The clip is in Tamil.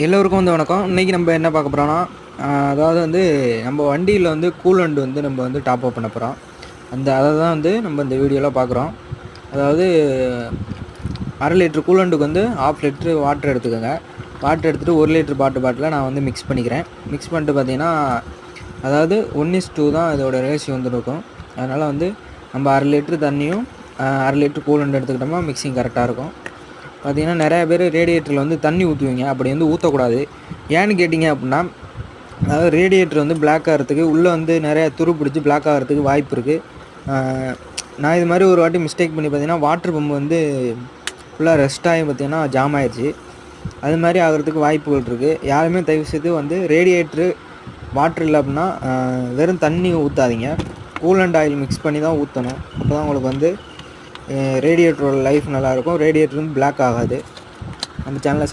எல்லோருக்கும் வணக்கம். இன்றைக்கி நம்ம என்ன பார்க்க போகிறோன்னா, அதாவது வந்து நம்ம வண்டியில் வந்து கூலண்ட் வந்து நம்ம வந்து டாப் அப் பண்ண போகிறோம். அதை தான் வந்து நம்ம இந்த வீடியோவில் பார்க்குறோம். அதாவது 1/2 லிட்டர் கூலண்டுக்கு வந்து 1/2 லிட்ரு வாட்டர் எடுத்துக்கோங்க. வாட்டர் எடுத்துகிட்டு 1 லிட்டர் பாட்டில் நான் வந்து மிக்ஸ் பண்ணிக்கிறேன். மிக்ஸ் பண்ணிட்டு பார்த்தீங்கன்னா, அதாவது 1:2 தான் இதோட ரேஷியோ வந்து இருக்கும். அதனால் வந்து நம்ம 1/2 லிட்ரு தண்ணியும் 1/2 லிட்ரு கூலண்ட் எடுத்துக்கிட்டோம்னா மிக்சிங் கரெக்டாக இருக்கும். பார்த்திங்கன்னா நிறையா பேர் ரேடியேட்டரில் வந்து தண்ணி ஊற்றுவீங்க. அப்படி வந்து ஊற்றக்கூடாது. ஏன்னு கேட்டிங்க அப்படின்னா, அதாவது ரேடியேட்டர் வந்து பிளாக் ஆகிறதுக்கு உள்ளே வந்து நிறையா துரு பிடிச்சி பிளாக் ஆகிறதுக்கு வாய்ப்பு இருக்குது. நான் இது மாதிரி ஒரு வாட்டி மிஸ்டேக் பண்ணி பார்த்தீங்கன்னா, வாட்ரு பம்பு வந்து ஃபுல்லாக ரெஸ்ட் ஆகி பார்த்திங்கன்னா ஜாம் ஆயிடுச்சு. அது மாதிரி ஆகிறதுக்கு வாய்ப்புகள் இருக்குது. யாருமே தயவுசெய்து வந்து ரேடியேட்ரு வாட்ரு இல்லை அப்படின்னா வெறும் தண்ணி ஊற்றாதீங்க. கூலண்ட் ஆயில் மிக்ஸ் பண்ணி தான் ஊற்றணும். அப்போ தான் உங்களுக்கு வந்து ரேடியேட்டரோட லைஃப் நல்லாயிருக்கும். ரேடியேட்டர் வந்து பிளாக் ஆகாது. நம்ம சேனலை